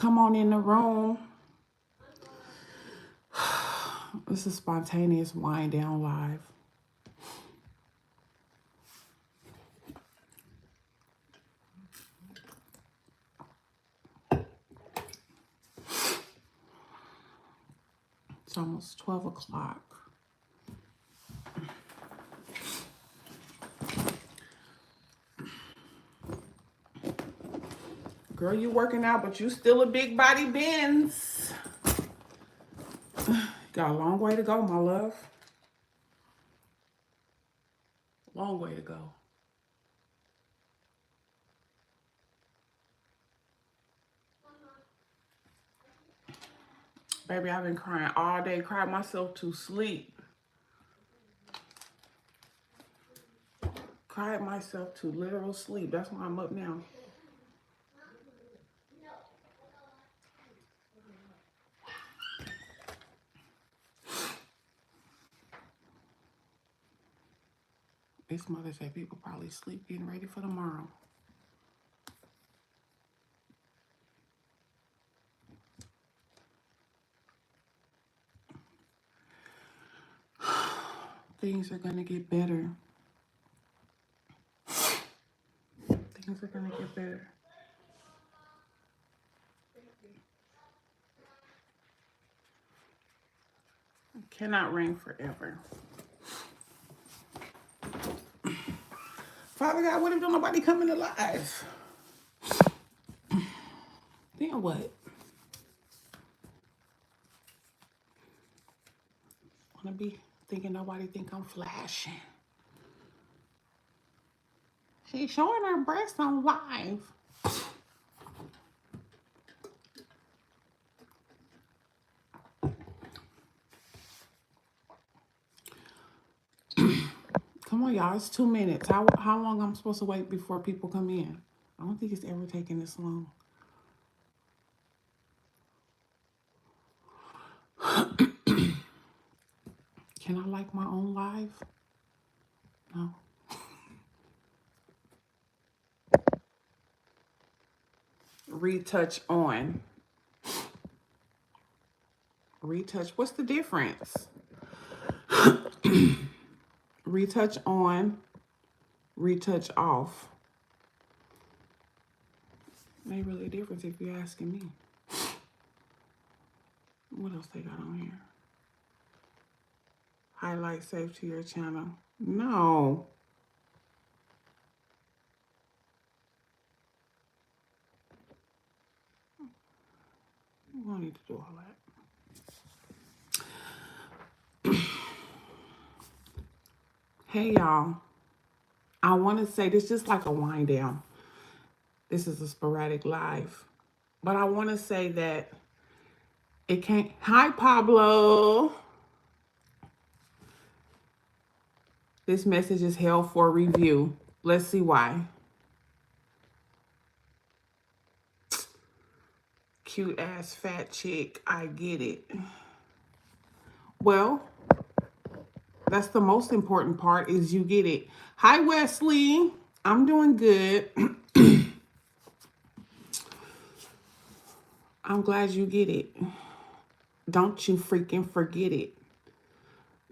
Come on in the room. This is spontaneous wind down live. It's almost 12 o'clock. Girl, you working out, but you still a big body Benz. Got a long way to go, my love. Long way to go. Baby, I've been crying all day. Cried myself to sleep. Cried myself to literal sleep. That's why I'm up now. It's Mother's Day. People probably sleep getting ready for tomorrow. Things are going to get better. Things are going to get better. Cannot rain forever. Father God, what if don't nobody coming alive? Then what? Wanna be thinking nobody think I'm flashing. She's showing her breasts on live. Come on, y'all. It's 2 minutes. How long I'm supposed to wait before people come in? I don't think it's ever taken this long. Can I like my own live? No. Retouch on. Retouch. What's the difference? Retouch on. Retouch off. Ain't really a difference if you're asking me. What else they got on here? Highlight save to your channel. No. We don't need to do all that. Hey, y'all. I want to say this just like a wind down. This is a sporadic live. But I want to say that it can't. Hi, Pablo. This message is held for review. Let's see why. Cute ass fat chick. I get it. Well, that's the most important part is you get it. Hi, Wesley. I'm doing good. I'm glad you get it. Don't you freaking forget it.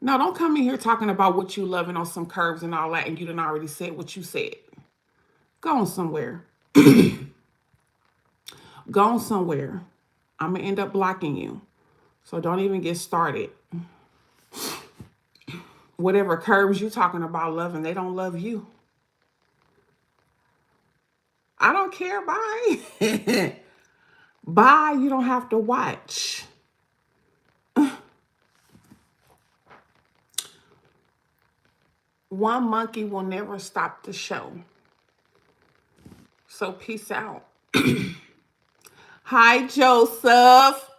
No, don't come in here talking about what you loving on some curves and all that, and you done already said what you said. Go on somewhere. Go on somewhere. I'm going to end up blocking you. So don't even get started. Whatever curves you talking about loving, they don't love you. I don't care. Bye. Bye. You don't have to watch. One monkey will never stop the show. So peace out. Hi, Joseph.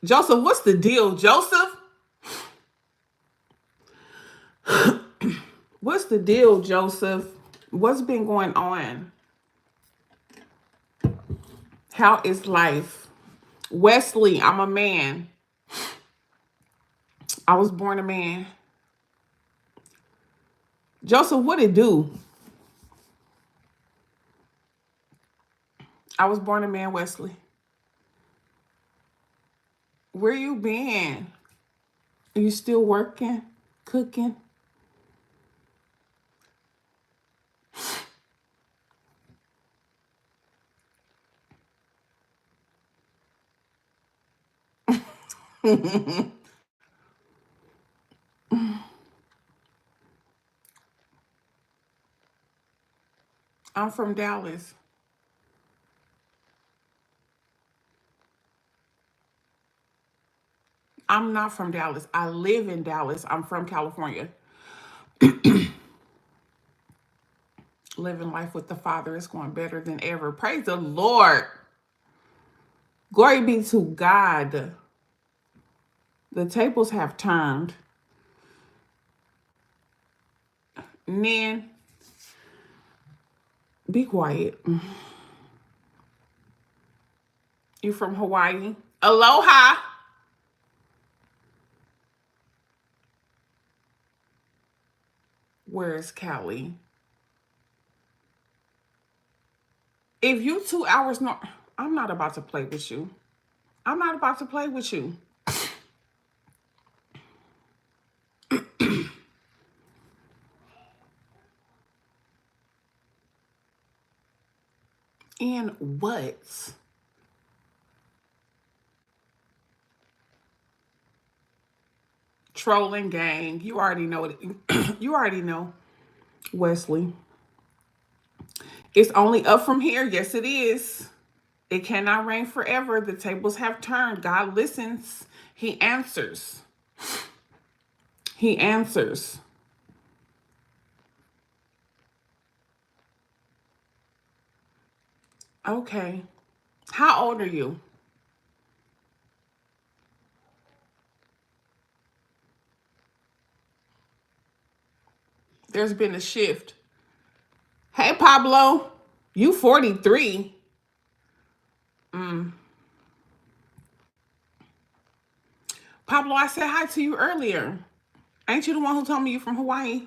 Joseph, what's the deal, Joseph? What's the deal, Joseph? What's been going on? How is life? Wesley, I'm a man. I was born a man. Joseph, what it do? I was born a man, Wesley. Where you been? Are you still working? Cooking? I'm from Dallas. I'm not from Dallas. I live in Dallas. I'm from California. Living life with the Father is going better than ever. Praise the Lord. Glory be to God. The tables have turned. Nen, be quiet. You from Hawaii? Aloha. Where's Cali? If you 2 hours no, I'm not about to play with you. I'm not about to play with you. And what? Trolling gang. You already know it. You already know. Wesley. It's only up from here. Yes, it is. It cannot reign forever. The tables have turned. God listens. He answers. He answers. Okay. How old are you? There's been a shift. Hey, Pablo. You 43. Pablo, I said hi to you earlier. Ain't you the one who told me you from Hawaii?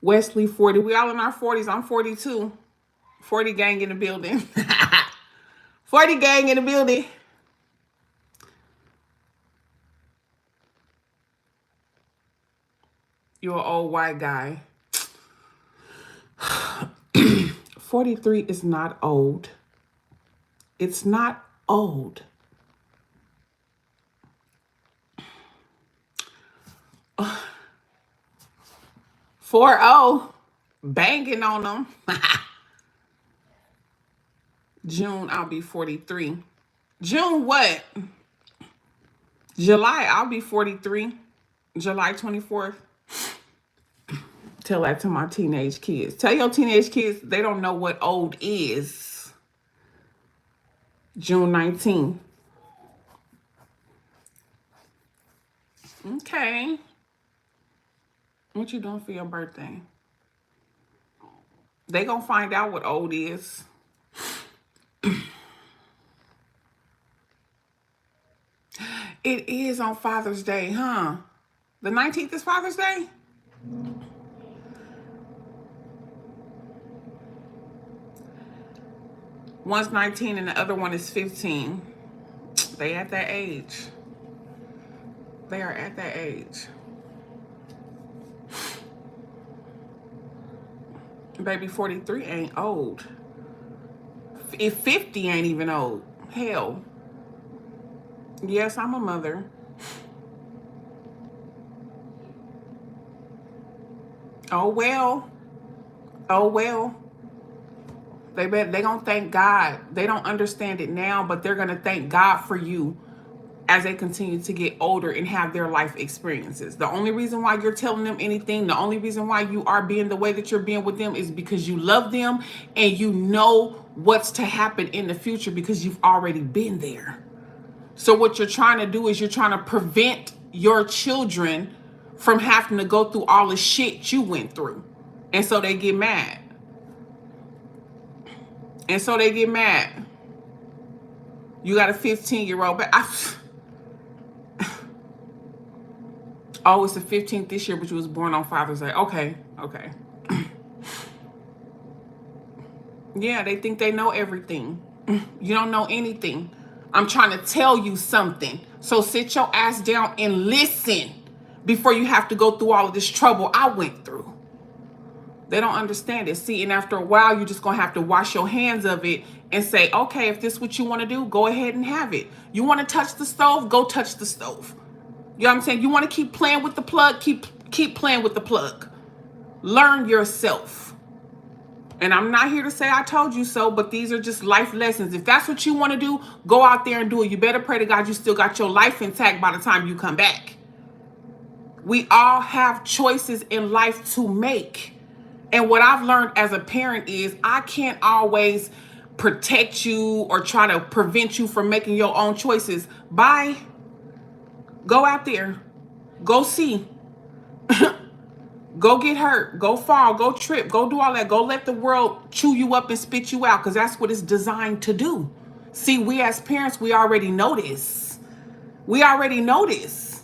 Wesley, 40. We all in our 40s. I'm 42. 40 gang in the building. 40 gang in the building. You're an old white guy. 43 is not old. It's not old. 40. Banging on them. June, I'll be 43. June what? July, I'll be 43. July 24th. Tell that to my teenage kids. Tell your teenage kids they don't know what old is. June 19th. Okay. What you doing for your birthday? They gonna find out what old is. It is on Father's Day, huh? The 19th is Father's Day? One's 19 and the other one is 15. They at that age. They are at that age. Baby, 43 ain't old. If 50 ain't even old. Hell. Yes, I'm a mother. Oh well. Oh well. They gonna thank God. They don't understand it now, but they're gonna thank God for you as they continue to get older and have their life experiences. The only reason why you're telling them anything, the only reason why you are being the way that you're being with them is because you love them and you know what's to happen in the future because you've already been there. So what you're trying to do is you're trying to prevent your children from having to go through all the shit you went through. And so they get mad. And so they get mad. You got a 15-year-old, but oh, it's the 15th this year, but you was born on Father's Day. Okay, okay. Yeah, they think they know everything. You don't know anything. I'm trying to tell you something. So sit your ass down and listen before you have to go through all of this trouble I went through. They don't understand it. See, and after a while, you're just going to have to wash your hands of it and say, okay, if this is what you want to do, go ahead and have it. You want to touch the stove? Go touch the stove. You know what I'm saying? You want to keep playing with the plug? Keep playing with the plug. Learn yourself. And I'm not here to say I told you so, but these are just life lessons. If that's what you want to do, go out there and do it. You better pray to God you still got your life intact by the time you come back. We all have choices in life to make. And what I've learned as a parent is I can't always protect you or try to prevent you from making your own choices. Bye. Go out there. Go see. Go get hurt. Go fall. Go trip. Go do all that. Go let the world chew you up and spit you out, because that's what it's designed to do. See, we as parents, we already know this. We already know this.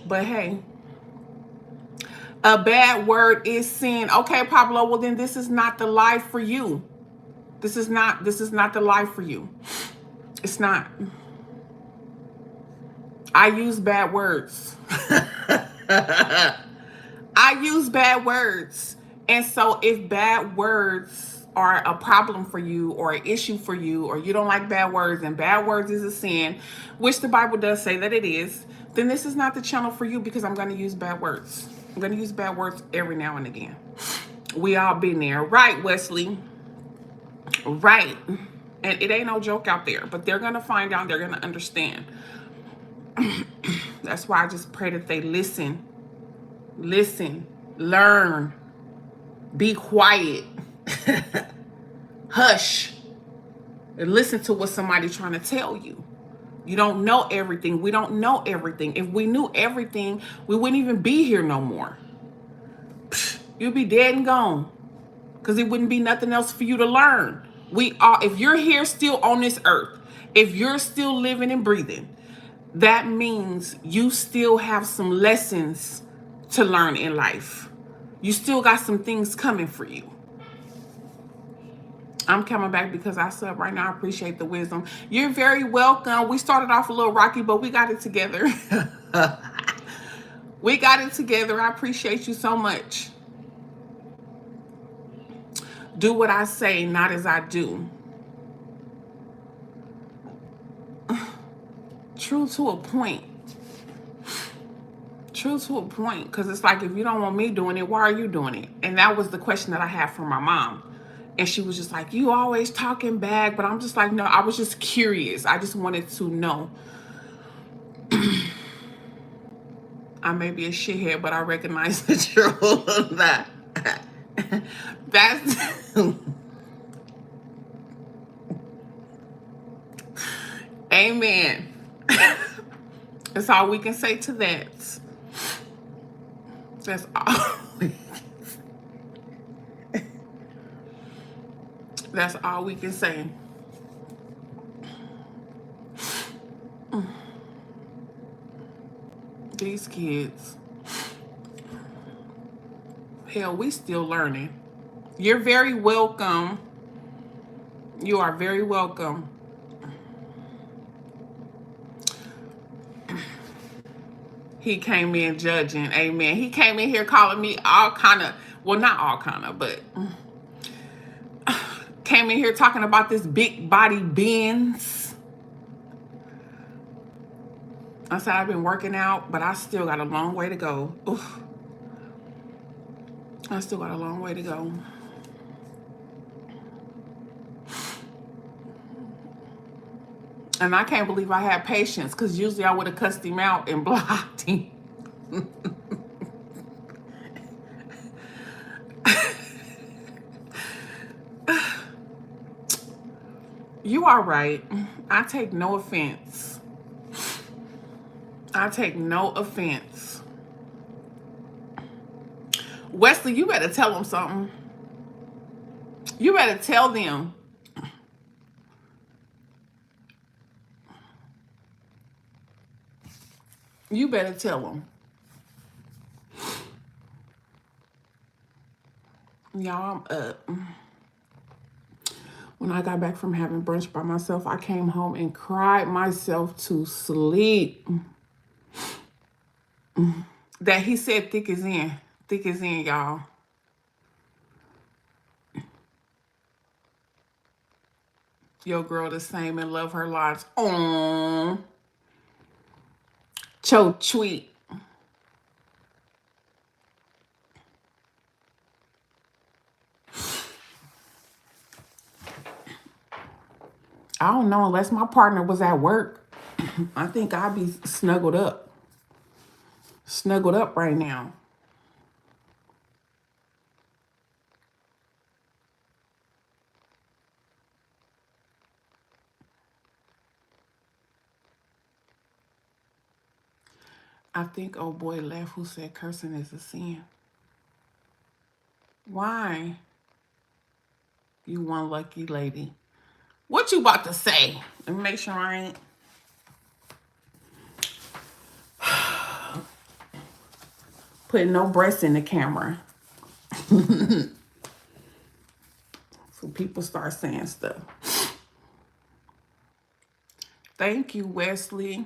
But hey, a bad word is sin. Okay, Pablo, well then this is not the life for you. This is not the life for you. It's not. I use bad words. I use bad words. And so if bad words are a problem for you or an issue for you, or you don't like bad words and bad words is a sin, which the Bible does say that it is, then this is not the channel for you, because I'm going to use bad words. I'm going to use bad words every now and again. We all been there. Right, Wesley? Right. And it ain't no joke out there, but they're going to find out. They're going to understand. That's why I just pray that they listen, learn, be quiet, hush, and listen to what somebody's trying to tell you. You don't know everything. We don't know everything. If we knew everything, we wouldn't even be here no more. You'd be dead and gone, because it wouldn't be nothing else for you to learn. If you're here still on this earth, if you're still living and breathing, that means you still have some lessons to learn in life. You still got some things coming for you. I'm coming back because I sub right now. I appreciate the wisdom. You're very welcome. We started off a little rocky, but we got it together. We got it together. I appreciate you so much. Do what I say, not as I do. True to a point. True to a point. Because it's like, if you don't want me doing it, why are you doing it? And that was the question that I had from my mom. And she was just like, you always talking back. But I'm just like, no, I was just curious. I just wanted to know. I may be a shithead, but I recognize the truth of that. That's... Amen. That's all we can say to that. That's all. That's all we can say. These kids. Hell, we still learning. You're very welcome. You are very welcome. He came in judging. Amen. He came in here calling me all kind of, well, not all kind of, but came in here talking about this big body Benz. I said, I've been working out, but I still got a long way to go. Oof. I still got a long way to go. And I can't believe I had patience, because usually I would have cussed him out and blocked him. You are right. I take no offense. I take no offense. Wesley, you better tell them something. You better tell them. You better tell them. Y'all, I'm up. When I got back from having brunch by myself, I came home and cried myself to sleep. That he said thick is in. Thick is in, y'all. Your girl the same and love her lives. Oh, cho tweet. I don't know, unless my partner was at work. I think I'd be snuggled up. Snuggled up right now. I think old boy left who said cursing is a sin. Why? You one lucky lady. What you about to say? Let me make sure I ain't. Putting no breasts in the camera. So people start saying stuff. Thank you, Wesley.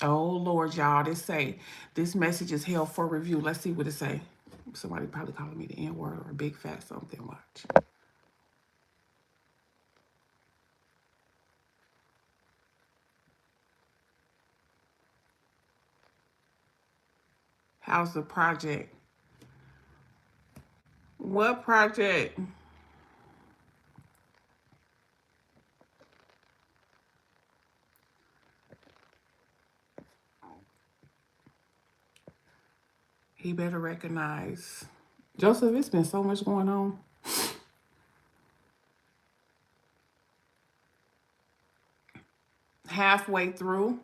Oh, Lord, y'all. They say this message is held for review. Let's see what it say. Somebody probably calling me the N-word or a big fat something. Watch. How's the project? What project? He better recognize. Joseph, it's been so much going on. Halfway through.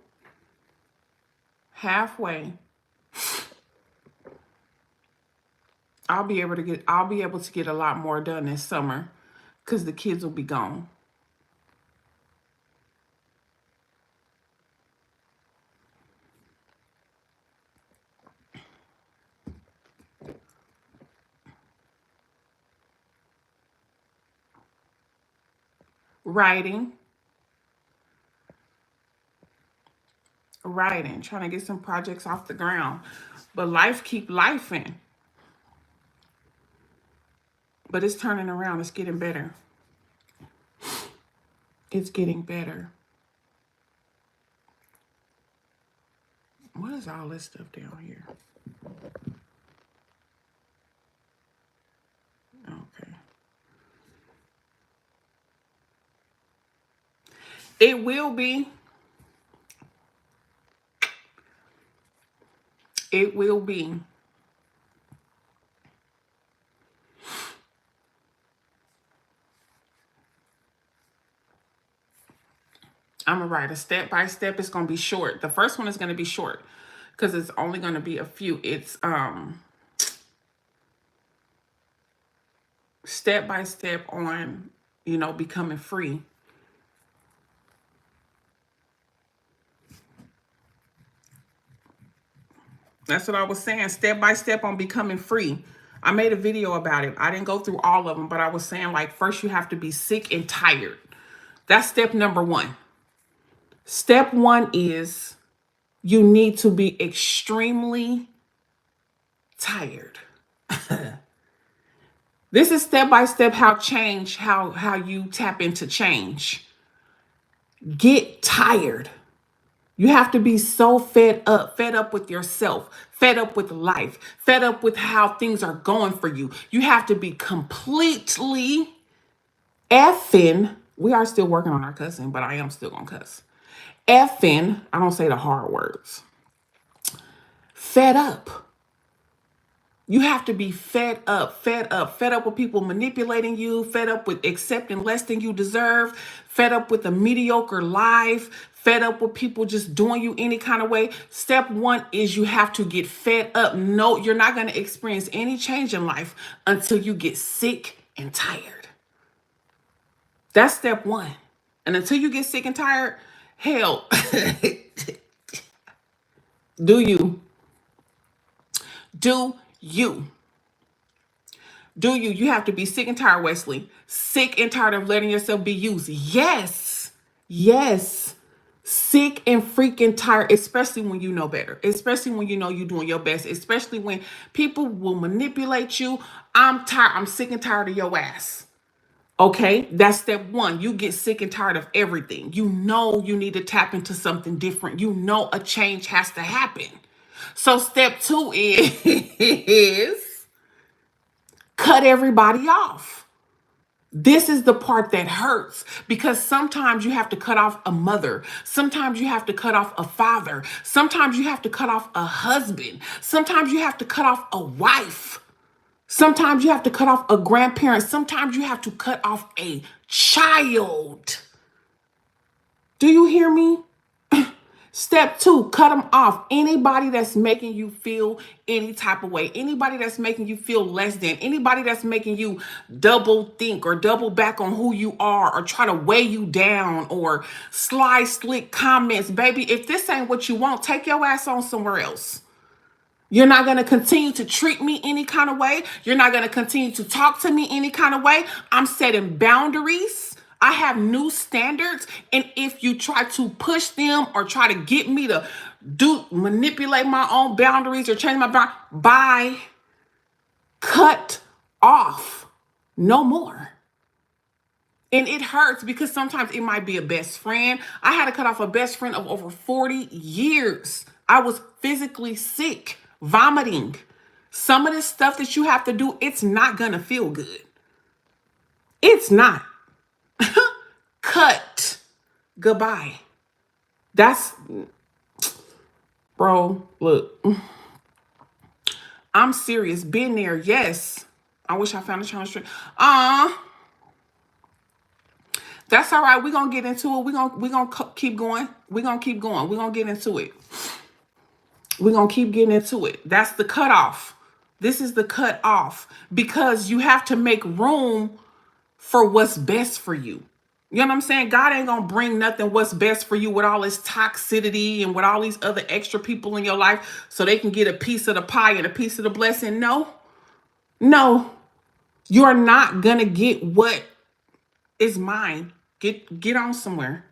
Halfway. I'll be able to get a lot more done this summer because the kids will be gone. Writing, trying to get some projects off the ground. But life keep lifing. But it's turning around. It's getting better. It's getting better. What is all this stuff down here? Okay. It will be. It will be. I'm going to write a step by step. It's going to be short. The first one is going to be short because it's only going to be a few. It's step by step on, becoming free. That's what I was saying. Step by step on becoming free. I made a video about it. I didn't go through all of them, but I was saying, like, first you have to be sick and tired. That's step number one. Step one is you need to be extremely tired. This is step by step how you tap into change. Get tired. You have to be so fed up with yourself, fed up with life, fed up with how things are going for you. You have to be completely effing. We are still working on our cussing, but I am still gonna cuss. Effing, I don't say the hard words. Fed up. You have to be fed up with people manipulating you, fed up with accepting less than you deserve, fed up with a mediocre life, fed up with people just doing you any kind of way. Step one is you have to get fed up. No, you're not going to experience any change in life until you get sick and tired. That's step one. And until you get sick and tired, hell, do you. Do you. Do you? You have to be sick and tired, Wesley. Sick and tired of letting yourself be used. Yes. Yes. Sick and freaking tired, especially when you know better, especially when you know you're doing your best, especially when people will manipulate you. I'm tired. I'm sick and tired of your ass. Okay, that's step one. You get sick and tired of everything. You know you need to tap into something different. You know a change has to happen. So step two is cut everybody off. This is the part that hurts because sometimes you have to cut off a mother. Sometimes you have to cut off a father. Sometimes you have to cut off a husband. Sometimes you have to cut off a wife. Sometimes you have to cut off a grandparent. Sometimes you have to cut off a child. Do you hear me? Step two, cut them off. Anybody that's making you feel any type of way, anybody that's making you feel less than, anybody that's making you double think or double back on who you are or try to weigh you down or sly, slick comments. Baby, if this ain't what you want, take your ass on somewhere else. You're not going to continue to treat me any kind of way. You're not going to continue to talk to me any kind of way. I'm setting boundaries. I have new standards. And if you try to push them or try to get me to manipulate my own boundaries or change my boundaries, bye. Cut off. No more. And it hurts because sometimes it might be a best friend. I had to cut off a best friend of over 40 years. I was physically sick, vomiting. Some of this stuff that you have to do, it's not going to feel good. It's not. Cut. Goodbye. That's, bro, look. I'm serious. Been there, yes. I wish I found a challenge. That's all right. We're going to get into it. We're going to keep going. We're going to keep going. We're going to get into it. We're going to keep getting into it. That's the cutoff. This is the cutoff because you have to make room for what's best for you. You know what I'm saying? God ain't going to bring nothing what's best for you with all this toxicity and with all these other extra people in your life so they can get a piece of the pie and a piece of the blessing. No, you're not going to get what is mine. Get on somewhere.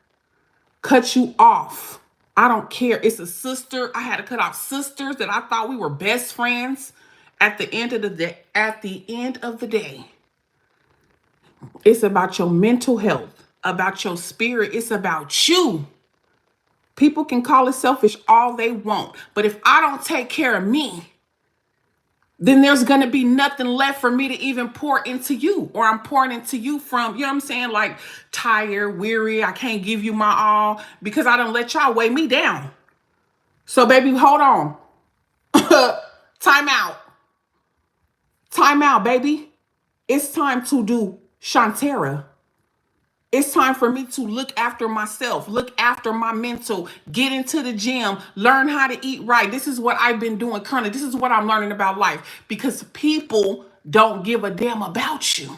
Cut you off. I don't care. It's a sister. I had to cut off sisters that I thought we were best friends. At the end of the day, it's about your mental health, about your spirit. It's about you. People can call it selfish all they want, but if I don't take care of me, then there's going to be nothing left for me to even pour into you, or I'm pouring into you from, you know what I'm saying? Like tired, weary. I can't give you my all because I don't let y'all weigh me down. So baby, hold on. Time out. Time out, baby. It's time to do Shantara. It's time for me to look after myself, look after my mental, get into the gym, learn how to eat right. This is what I've been doing currently. This is what I'm learning about life because people don't give a damn about you.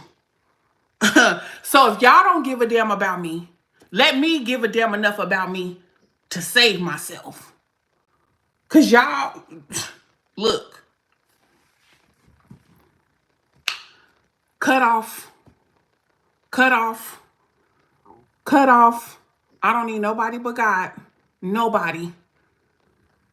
So if y'all don't give a damn about me, let me give a damn enough about me to save myself. Because y'all, look, cut off. I don't need nobody but God. Nobody.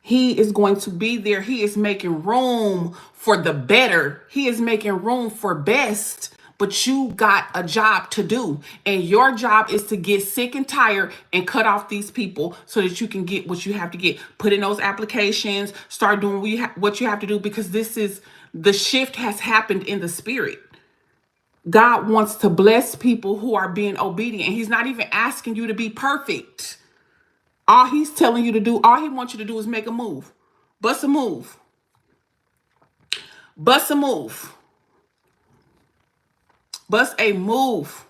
He is going to be there. He is making room for the better. He is making room for best. But you got a job to do. And your job is to get sick and tired and cut off these people so that you can get what you have to get. Put in those applications. Start doing what you have to do because the shift has happened in the spirit. God wants to bless people who are being obedient. He's not even asking you to be perfect. All he's telling you to do, all he wants you to do is make a move. Bust a move. Bust a move. Bust a move.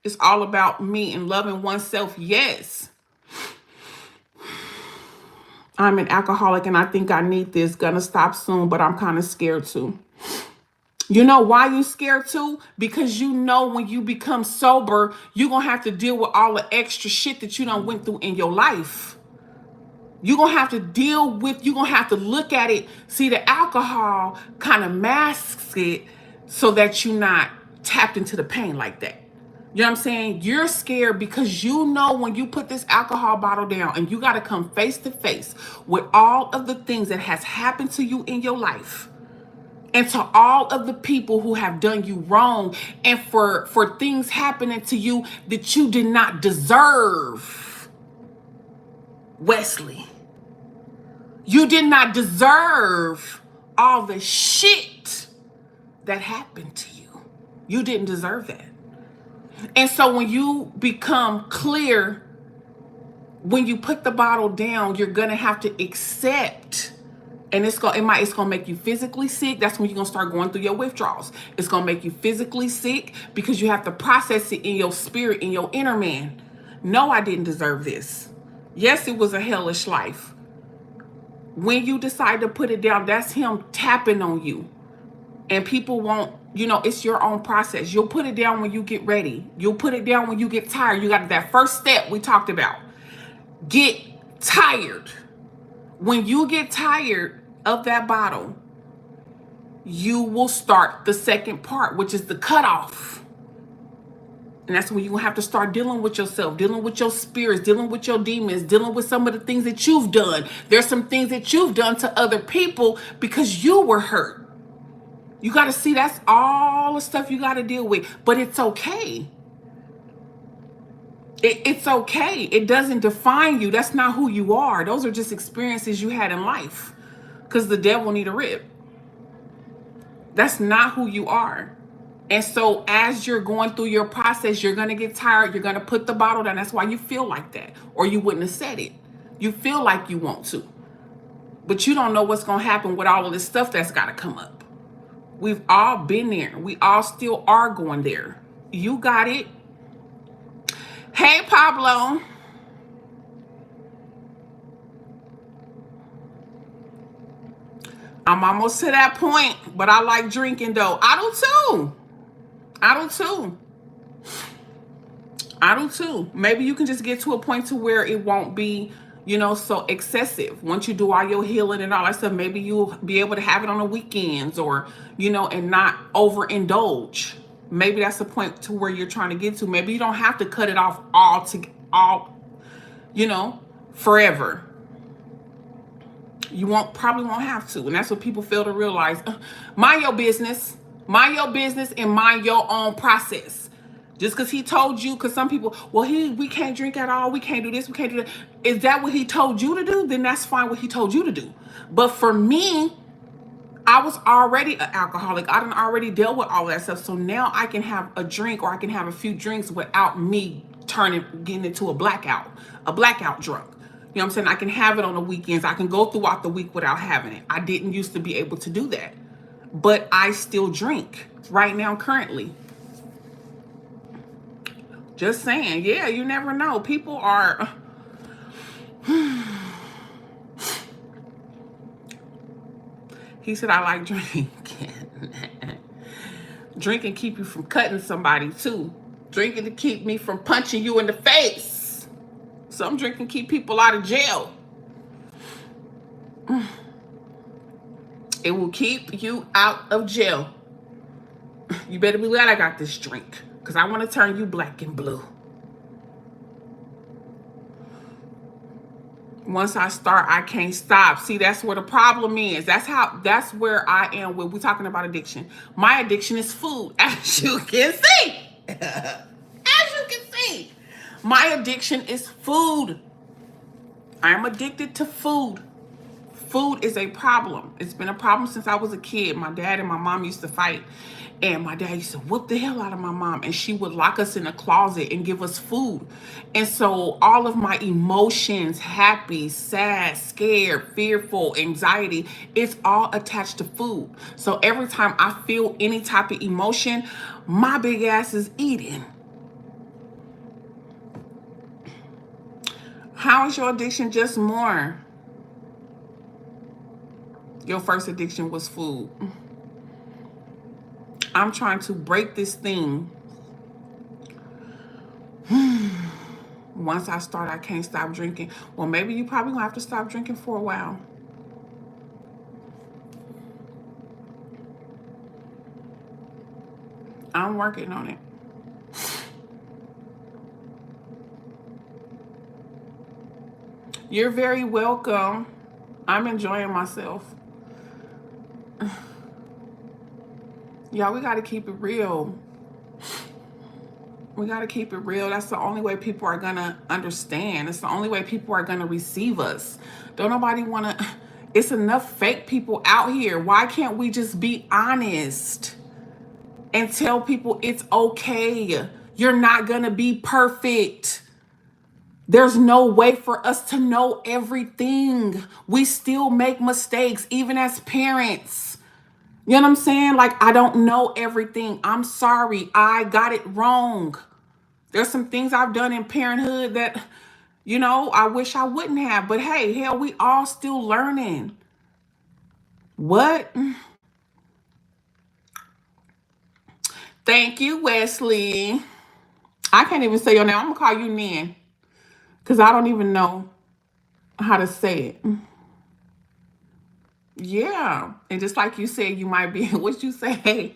It's all about me and loving oneself. Yes. I'm an alcoholic and I think I need this. Gonna stop soon, but I'm kind of scared too. You know why you scared too? Because you know when you become sober, you're going to have to deal with all the extra shit that you done went through in your life. You're going to have to you're going to have to look at it. See, the alcohol kind of masks it so that you're not tapped into the pain like that. You know what I'm saying? You're scared because you know when you put this alcohol bottle down and you got to come face to face with all of the things that has happened to you in your life, and to all of the people who have done you wrong, and for things happening to you that you did not deserve. Wesley, you did not deserve all the shit that happened to you. You didn't deserve that. And so when you become clear, when you put the bottle down, you're gonna have to accept, and it's gonna make you physically sick. That's when you're gonna start going through your withdrawals. It's gonna make you physically sick because you have to process it in your spirit, in your inner man. No, I didn't deserve this. Yes, it was a hellish life. When you decide to put it down, that's him tapping on you. And people won't, it's your own process. You'll put it down when you get ready. You'll put it down when you get tired. You got that first step we talked about. Get tired. When you get tired of that bottle, you will start the second part, which is the cutoff. And that's when you're going to have to start dealing with yourself, dealing with your spirits, dealing with your demons, dealing with some of the things that you've done. There's some things that you've done to other people because you were hurt. You got to see that's all the stuff you got to deal with. But it's okay. It's okay. It doesn't define you. That's not who you are. Those are just experiences you had in life. Because the devil need a rib. That's not who you are. And so as you're going through your process, you're going to get tired. You're going to put the bottle down. That's why you feel like that. Or you wouldn't have said it. You feel like you want to. But you don't know what's going to happen with all of this stuff that's got to come up. We've all been there. We all still are going there. You got it. Hey, Pablo. I'm almost to that point, but I like drinking though. I do too. Maybe you can just get to a point to where it won't be, so excessive. Once you do all your healing and all that stuff, maybe you'll be able to have it on the weekends or, and not overindulge. Maybe that's the point to where you're trying to get to. Maybe you don't have to cut it off forever. You probably won't have to. And that's what people fail to realize. Mind your business. Mind your business and mind your own process. Just because he told you, because some people, we can't drink at all. We can't do this. We can't do that. Is that what he told you to do? Then that's fine what he told you to do. But for me, I was already an alcoholic. I done already dealt with all that stuff. So now I can have a drink or I can have a few drinks without me getting into a blackout drunk. You know what I'm saying? I can have it on the weekends. I can go throughout the week without having it. I didn't used to be able to do that. But I still drink right now currently. Just saying. Yeah, you never know. People are... He said, I like drinking. Drinking keep you from cutting somebody too. Drinking to keep me from punching you in the face. Some drinking keep people out of jail. It will keep you out of jail. You better be glad I got this drink, because I want to turn you black and blue. Once I start, I can't stop. See, that's where the problem is. That's where I am when we're talking about addiction. My addiction is food, as you can see. As you can see. My addiction is food. I am addicted to food. Food is a problem. It's been a problem since I was a kid. My dad and my mom used to fight. And my dad used to whoop the hell out of my mom. And she would lock us in a closet and give us food. And so all of my emotions, happy, sad, scared, fearful, anxiety, it's all attached to food. So every time I feel any type of emotion, my big ass is eating. How is your addiction just more? Your first addiction was food. I'm trying to break this thing. Once I start, I can't stop drinking. Well, maybe you probably gonna have to stop drinking for a while. working on it. You're very welcome. I'm enjoying myself. Y'all, we got to keep it real. We got to keep it real. That's the only way people are going to understand. It's the only way people are going to receive us. Don't nobody want to. It's enough fake people out here. Why can't we just be honest and tell people it's okay? You're not going to be perfect. There's no way for us to know everything. We still make mistakes, even as parents. You know what I'm saying? Like, I don't know everything. I'm sorry. I got it wrong. There's some things I've done in parenthood that, I wish I wouldn't have. But hey, hell, we all still learning. What? Thank you, Wesley. I can't even say your name. I'm going to call you Nin because I don't even know how to say it. Yeah. And just like you said, you might be, what you say?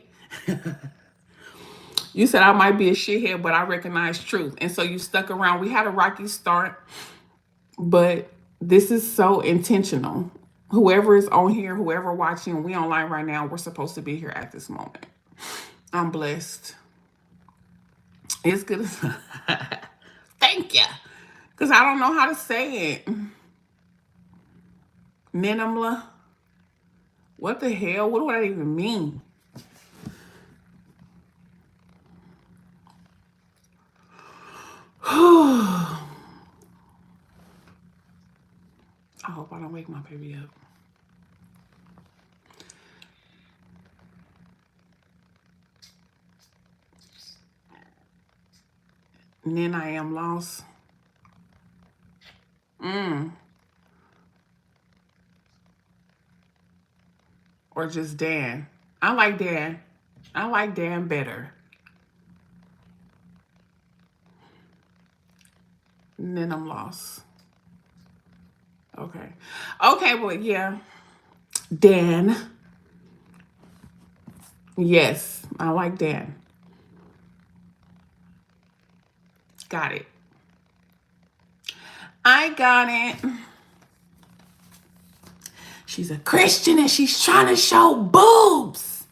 You said I might be a shithead, but I recognize truth. And so you stuck around. We had a rocky start, but this is so intentional. Whoever is on here, whoever watching, we online right now, we're supposed to be here at this moment. I'm blessed. It's good. Thank you. Because I don't know how to say it. Minimla. What the hell? What do that even mean? I hope I don't wake my baby up. And then I am lost. Or just Dan. I like Dan. I like Dan better. And then I'm lost. Okay. Okay, well, yeah. Dan. Yes, I like Dan. Got it. I got it. She's a Christian and she's trying to show boobs.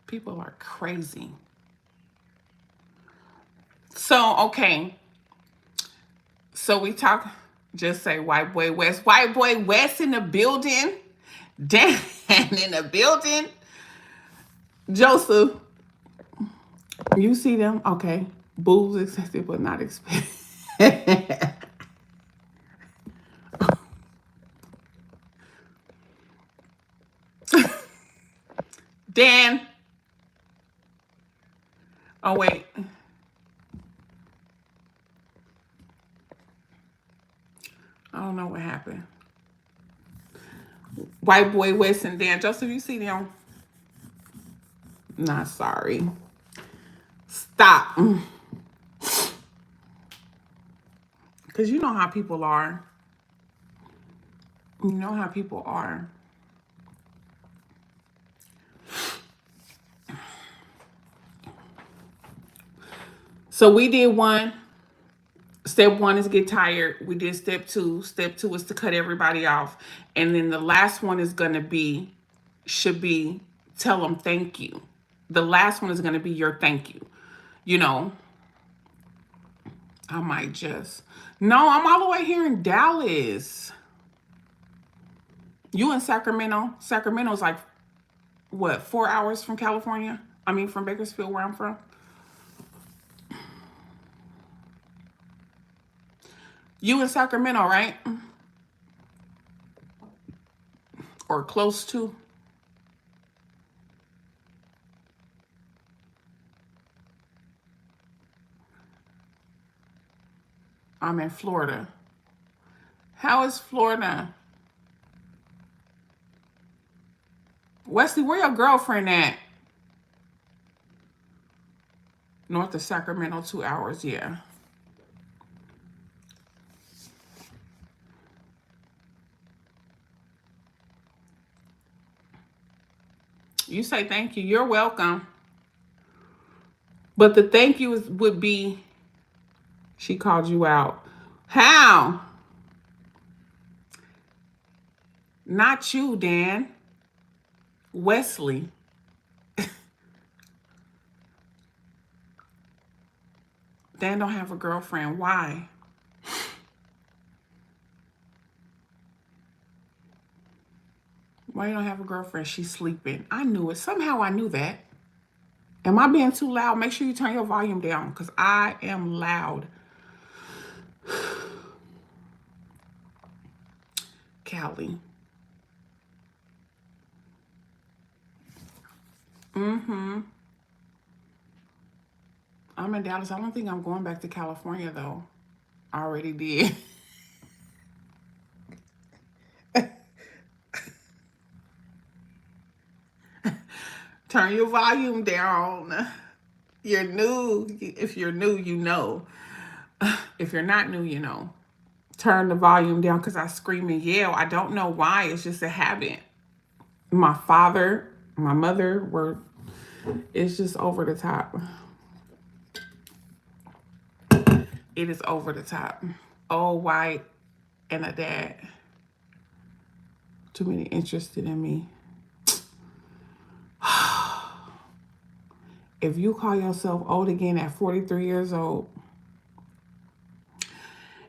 People are crazy. So, okay. So we talk, just say white boy West. White boy West in the building. Dan in the building. Joseph. You see them? Okay. Boobs accepted but not expected. Dan. Oh, wait. I don't know what happened. White boy West and Dan. Joseph, you see them? Not sorry. Stop. Because you know how people are. You know how people are. So we did one. Step one is get tired. We did step two. Step two is to cut everybody off. And then the last one is going to be, should be, tell them thank you. The last one is going to be your thank you. I might just. No, I'm all the way here in Dallas. You in Sacramento? Sacramento's like, what, 4 hours from California? I mean, from Bakersfield, where I'm from. You in Sacramento, right? Or close to? I'm in Florida. How is Florida? Wesley, where your girlfriend at? North of Sacramento, 2 hours, yeah. You say thank you. You're welcome. But the thank you would be, she called you out. How? Not you, Dan. Wesley. Dan don't have a girlfriend. Why? Why you don't have a girlfriend? She's sleeping. I knew it. Somehow I knew that. Am I being too loud? Make sure you turn your volume down because I am loud. Callie. Mm-hmm. I'm in Dallas. I don't think I'm going back to California though. I already did. Turn your volume down. You're new. If you're new, you know. If you're not new, you know. Turn the volume down because I scream and yell. I don't know why. It's just a habit. My father, my mother were, it's just over the top. It is over the top. Old white and a dad. Too many interested in me. If you call yourself old again at 43 years old,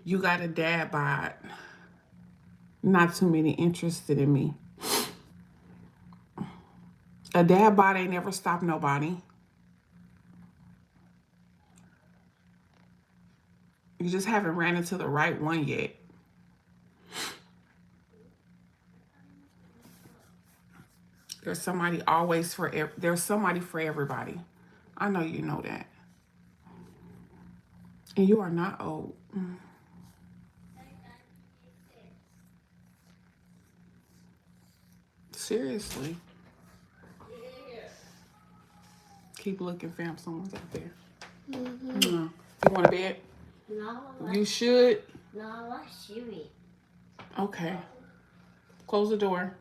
you got a dad bod. Not too many interested in me. A dad bod ain't never stopped nobody. You just haven't ran into the right one yet. There's somebody always for, there's somebody for everybody. I know you know that. And you are not old. Seriously. Keep looking, fam. Someone's out there. You want a bed? No. You should. No, I want Siri. Okay. Close the door.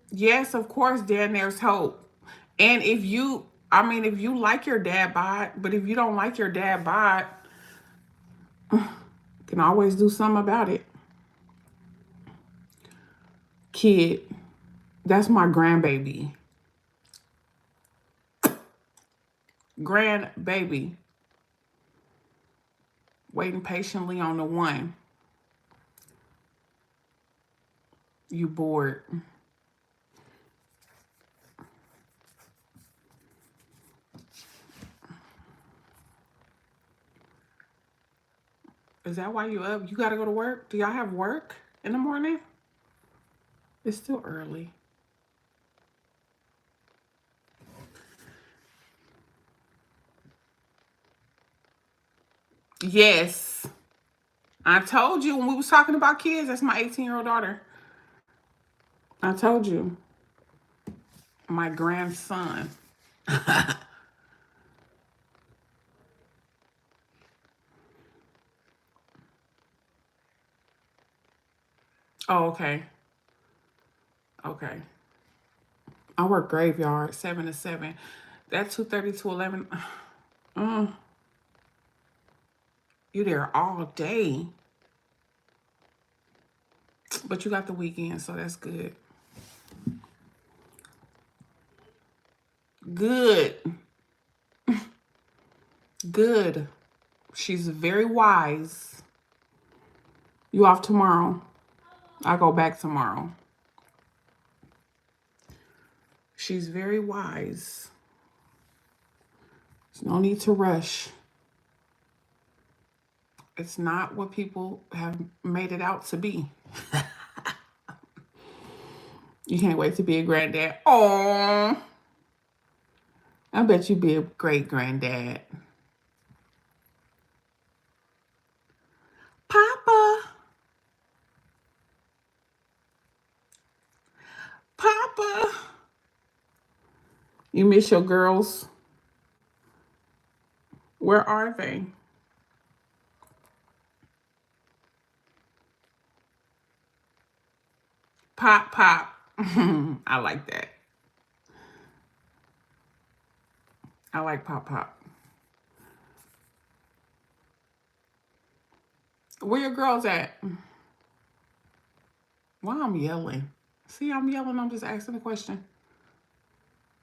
Yes, of course, Dan, there's hope. And if you, if you like your dad bod, but if you don't like your dad bod, you can always do something about it. Kid, that's my grandbaby. Grandbaby. Waiting patiently on the one. You bored. Is that why you up? You got to go to work? Do y'all have work in the morning? It's still early. Yes. I told you when we was talking about kids, that's my 18-year-old daughter. I told you. My grandson. Oh, okay. Okay. I work graveyard, 7 to 7. That 2:30 to 11. You there all day. But you got the weekend, so that's good. Good. Good. She's very wise. You off tomorrow? I go back tomorrow. She's very wise. There's no need to rush. It's not what people have made it out to be. You can't wait to be a granddad. Oh, I bet you'd be a great granddad. Papa. Papa. You miss your girls? Where are they? Pop, pop. I like that. I like pop, pop. Where your girls at? Why I'm yelling? See, I'm yelling. I'm just asking a question.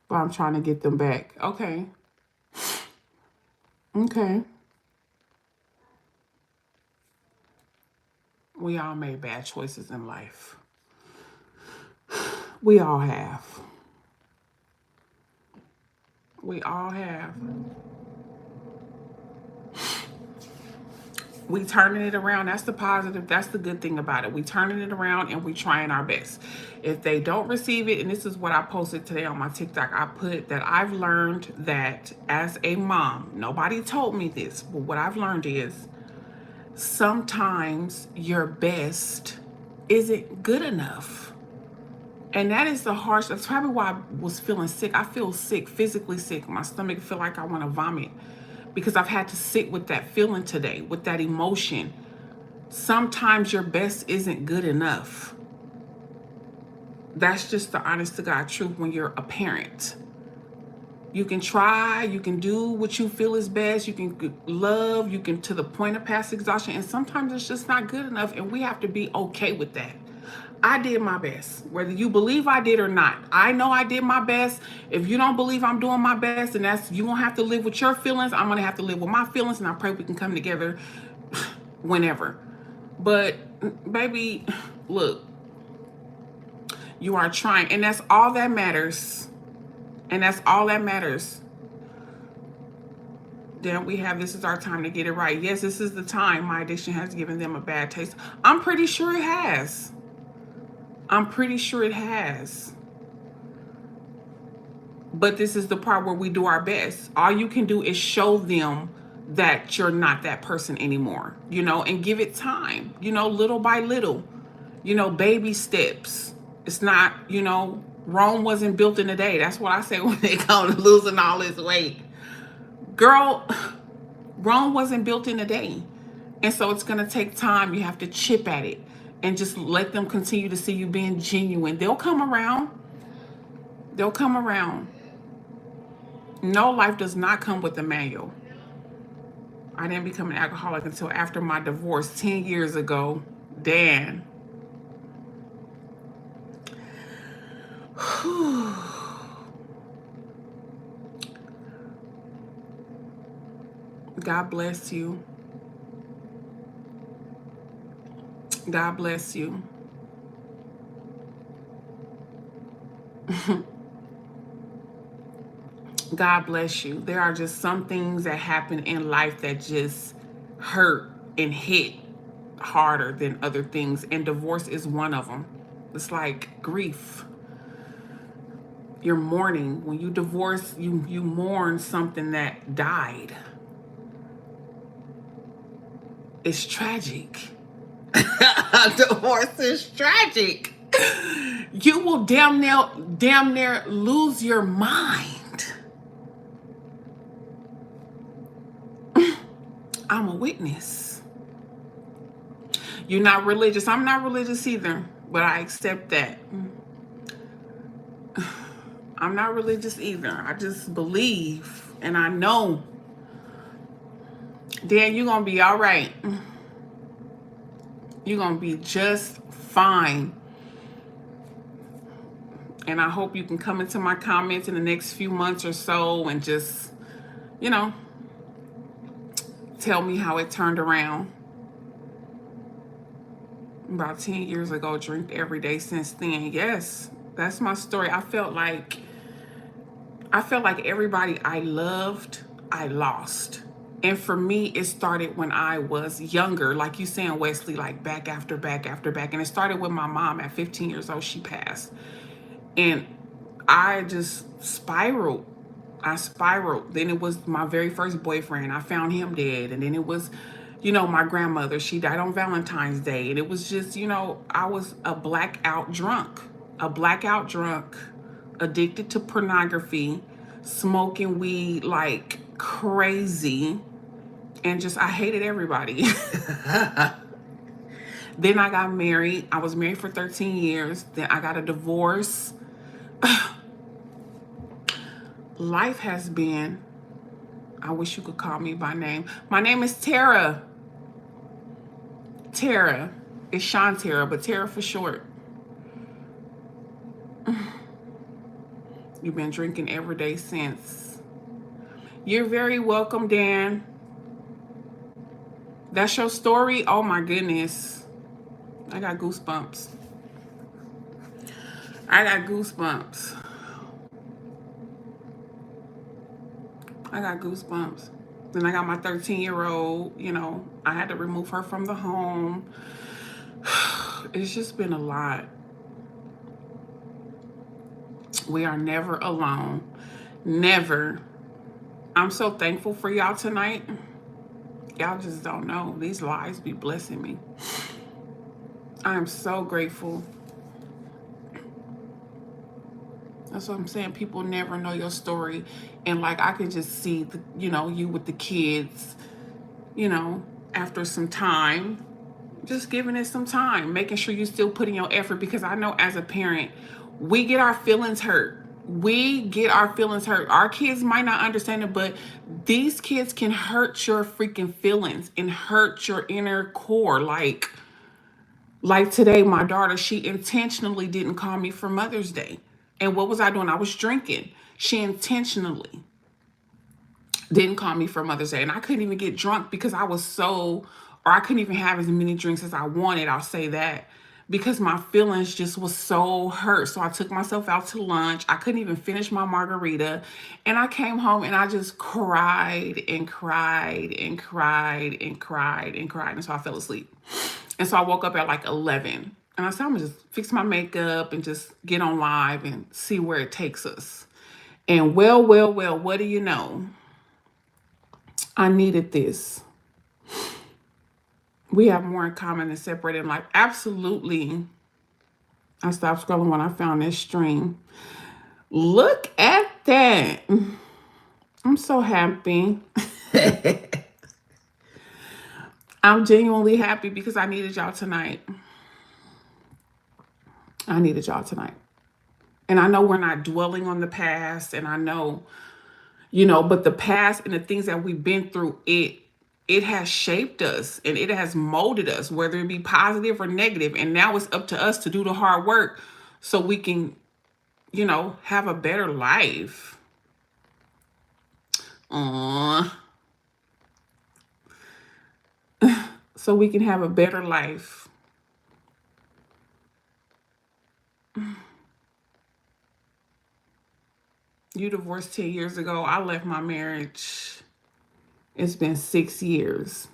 But I'm trying to get them back. Okay. Okay. We all made bad choices in life. We all have. We all have. We turning it around. That's the positive. That's the good thing about it. We turning it around and we trying our best. If they don't receive it, and this is what I posted today on my TikTok, I put that I've learned that as a mom, nobody told me this, but what I've learned is sometimes your best isn't good enough. And that is that's probably why I was feeling sick. I feel sick, physically sick. My stomach feel like I want to vomit because I've had to sit with that feeling today, with that emotion. Sometimes your best isn't good enough. That's just the honest to God truth when you're a parent. You can try, you can do what you feel is best, you can love, you can to the point of past exhaustion, and sometimes it's just not good enough, and we have to be okay with that. I did my best, whether you believe I did or not. I know I did my best. If you don't believe I'm doing my best, then that's you're gonna have to live with your feelings. I'm gonna have to live with my feelings, and I pray we can come together whenever. But baby, look, you are trying, and that's all that matters. And that's all that matters. Then we have this is our time to get it right. Yes, this is the time my addiction has given them a bad taste. I'm pretty sure it has. I'm pretty sure it has. But this is the part where we do our best. All you can do is show them that you're not that person anymore, and give it time, little by little, baby steps. It's not, Rome wasn't built in a day. That's what I say when they come to losing all this weight. Girl, Rome wasn't built in a day. And so it's going to take time. You have to chip at it and just let them continue to see you being genuine. They'll come around. They'll come around. No, life does not come with a manual. I didn't become an alcoholic until after my divorce 10 years ago. Dan. God bless you. God bless you. God bless you. There are just some things that happen in life that just hurt and hit harder than other things. And divorce is one of them. It's like grief. You're mourning. When you divorce, you mourn something that died. It's tragic. Divorce is tragic. You will damn near lose your mind. I'm a witness. You're not religious. I'm not religious either, but I accept that. I'm not religious either. I just believe and I know. Dan, you're going to be all right. You're going to be just fine. And I hope you can come into my comments in the next few months or so and just, tell me how it turned around. About 10 years ago, drink every day since then. Yes, that's my story. I felt like everybody I loved, I lost. And for me, it started when I was younger, like you saying, Wesley, like back after back after back. And it started with my mom at 15 years old. She passed. And I just spiraled. I spiraled. Then it was my very first boyfriend. I found him dead. And then it was, my grandmother. She died on Valentine's Day. And it was just, I was a blackout drunk. Addicted to pornography, smoking weed like crazy. And just, I hated everybody. Then I got married. I was married for 13 years. Then I got a divorce. Life has been, I wish you could call me by name. My name is Tara. Tara. It's Shantara, but Tara for short. You've been drinking every day since. You're very welcome, Dan. That's your story? Oh my goodness. I got goosebumps. I got goosebumps. I got goosebumps. Then I got my 13-year-old, I had to remove her from the home. It's just been a lot. We are never alone. Never. I'm so thankful for y'all tonight. Y'all just don't know. These lives be blessing me. I am so grateful. That's what I'm saying. People never know your story. And like I can just see, you with the kids, after some time, just giving it some time, making sure you still put in your effort, because I know as a parent, we get our feelings hurt. We get our feelings hurt. Our kids might not understand it, but these kids can hurt your freaking feelings and hurt your inner core. Like today, my daughter, she intentionally didn't call me for Mother's Day. And what was I doing? I was drinking. She intentionally didn't call me for Mother's Day. And I couldn't even get drunk because I couldn't even have as many drinks as I wanted. I'll say that, because my feelings just was so hurt. So I took myself out to lunch. I couldn't even finish my margarita. And I came home and I just cried and cried and cried and cried and cried. And so I fell asleep. And so I woke up at like 11. And I said, I'm going to just fix my makeup and just get on live and see where it takes us. And well, what do you know? I needed this. We have more in common than separate in life. Absolutely. I stopped scrolling when I found this stream. Look at that. I'm so happy. I'm genuinely happy because I needed y'all tonight. I needed y'all tonight. And I know we're not dwelling on the past, and I know, but the past and the things that we've been through, it has shaped us and it has molded us, whether it be positive or negative. And now it's up to us to do the hard work so we can, have a better life. So we can have a better life. You divorced 10 years ago. I left my marriage. It's been 6 years.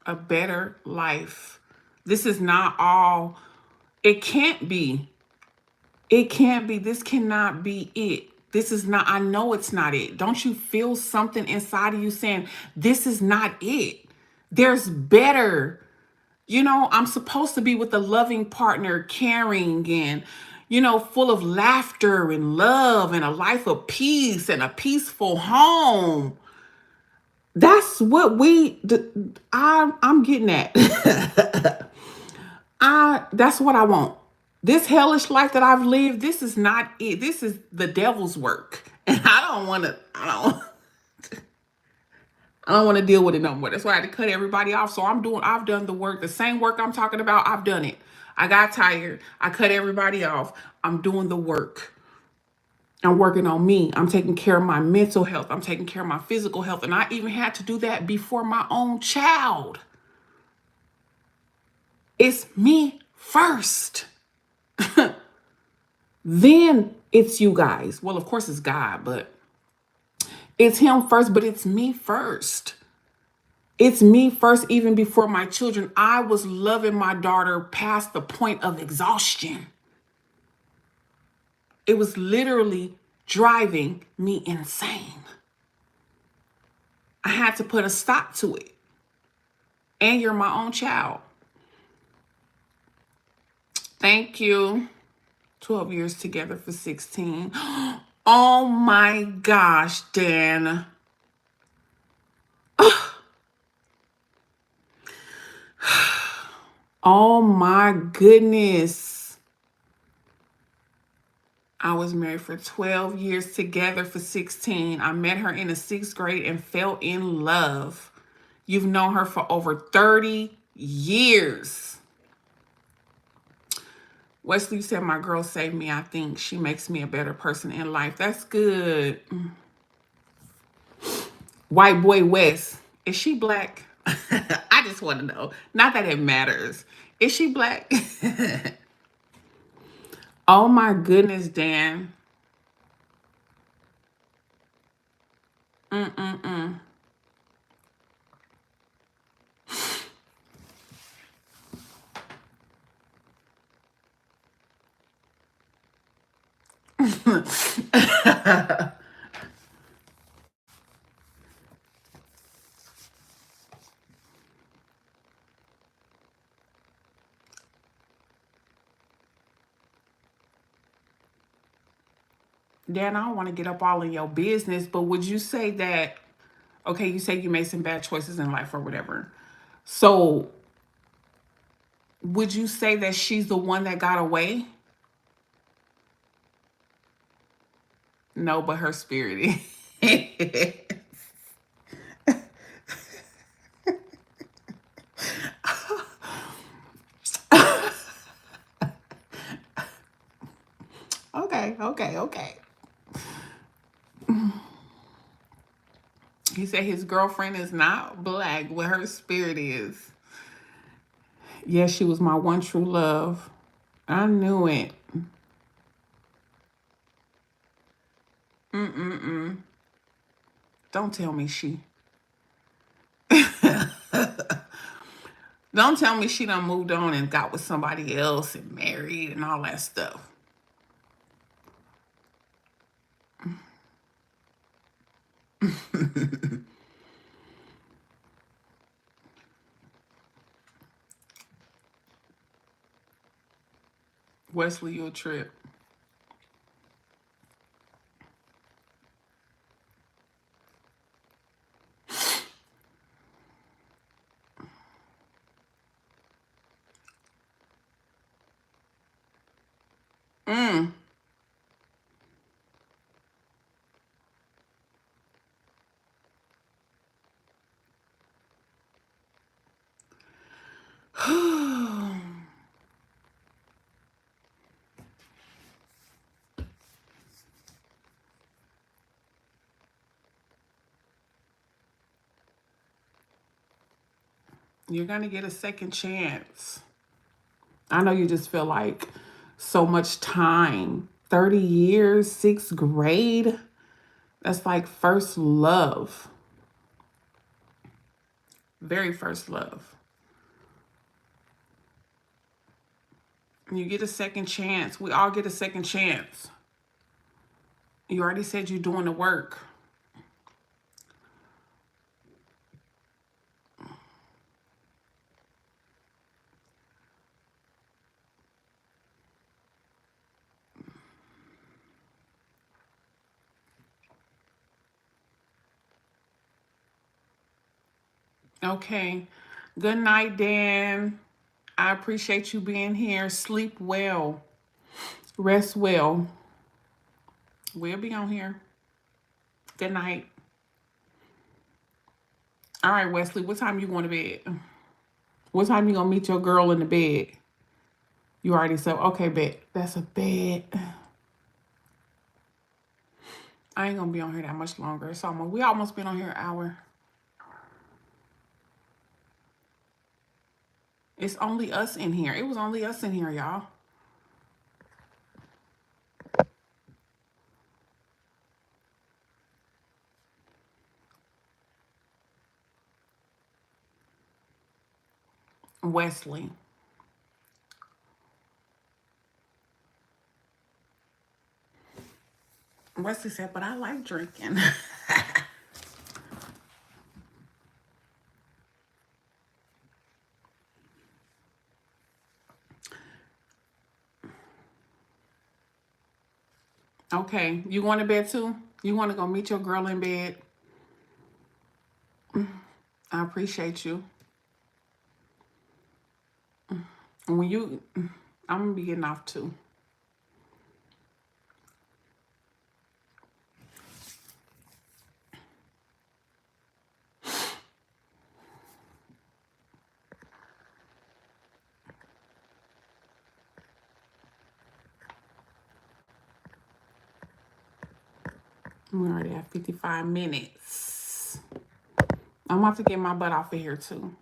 A better life. This is not all. It can't be. It can't be. This cannot be it. This is not, I know it's not it. Don't you feel something inside of you saying, this is not it? There's better. I'm supposed to be with a loving partner, caring and, full of laughter and love and a life of peace and a peaceful home. That's what I'm getting at. That's what I want. This hellish life that I've lived, this is not it. This is the devil's work. And I don't want to deal with it no more. That's why I had to cut everybody off. So I've done the work. The same work I'm talking about, I've done it. I got tired. I cut everybody off. I'm doing the work. I'm working on me. I'm taking care of my mental health. I'm taking care of my physical health. And I even had to do that before my own child. It's me first. Then it's you guys. Well, of course it's God, but it's him first, but it's me first. It's me first, even before my children. I was loving my daughter past the point of exhaustion. It was literally driving me insane. I had to put a stop to it. And you're my own child. Thank you. 12 years together for 16. Oh my gosh, Dan. Oh my goodness. I was married for 12 years, together for 16. I met her in the 6th grade and fell in love. You've known her for over 30 years. Wesley said, my girl saved me. I think she makes me a better person in life. That's good. White boy West. Is she black? I just want to know. Not that it matters. Is she black? Oh my goodness, Dan. Mm-mm-mm. Dan, I don't want to get up all in your business, but would you say that, okay, you say you made some bad choices in life or whatever. So would you say that she's the one that got away? No, but her spirit is. Okay, okay, okay. He said his girlfriend is not black, but her spirit is. Yes, she was my one true love. I knew it. Mm-mm-mm. Don't tell me she. Don't tell me she done moved on and got with somebody else and married and all that stuff. Wesley, you a trip. Mm. You're going to get a second chance. I know you just feel like so much time. 30 years, 6th grade. That's like first love. Very first love. You get a second chance. We all get a second chance. You already said you're doing the work. Okay. Good night, Dan. I appreciate you being here. Sleep well. Rest well. We'll be on here. Good night. All right, Wesley, what time you going to bed? What time you gonna meet your girl in the bed? You already said, okay, bet. That's a bet. I ain't gonna be on here that much longer. It's almost, we almost been on here an hour. It's only us in here. It was only us in here, y'all. Wesley. Wesley said, but I like drinking. Okay, you going to bed too? You want to go meet your girl in bed? I appreciate you. When you, I'm gonna be getting off too. We're already at 55 minutes. I'm about to get my butt off of here too.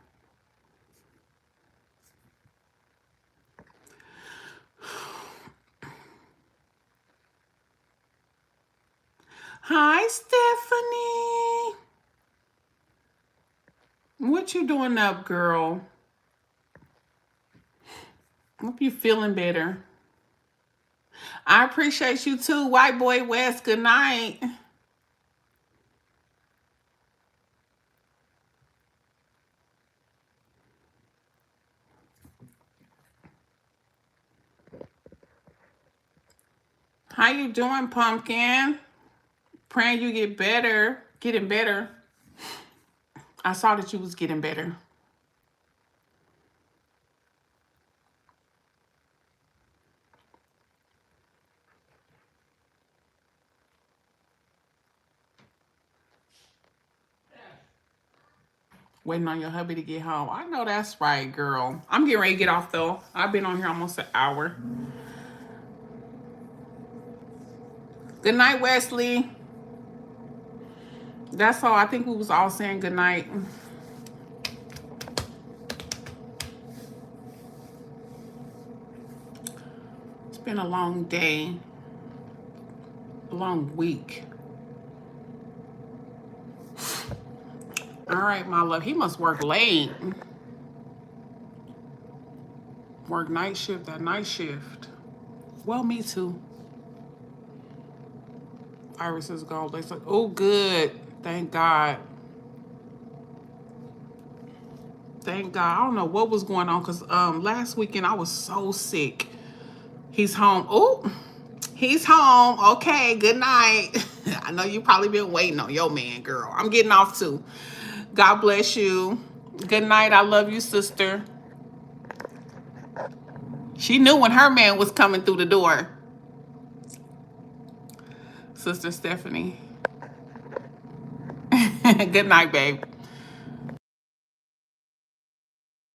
Hi, Stephanie. What you doing up, girl? Hope you feeling better. I appreciate you too, White Boy West. Good night. How you doing, Pumpkin? Praying you get better. Getting better. I saw that you was getting better. Waiting on your hubby to get home. I know that's right, girl. I'm getting ready to get off though. I've been on here almost an hour. Good night, Wesley. That's all. I think we was all saying good night. It's been a long day. A long week. All right, my love. He must work late. Work night shift, that night shift. Well, me too. Iris is gone. They said, oh, good. Thank God. Thank God. I don't know what was going on because last weekend I was so sick. He's home. Oh, he's home. Okay, good night. I know you probably been waiting on your man, girl. I'm getting off too. God bless you. Good night. I love you, sister. She knew when her man was coming through the door. Sister Stephanie. Good night, babe.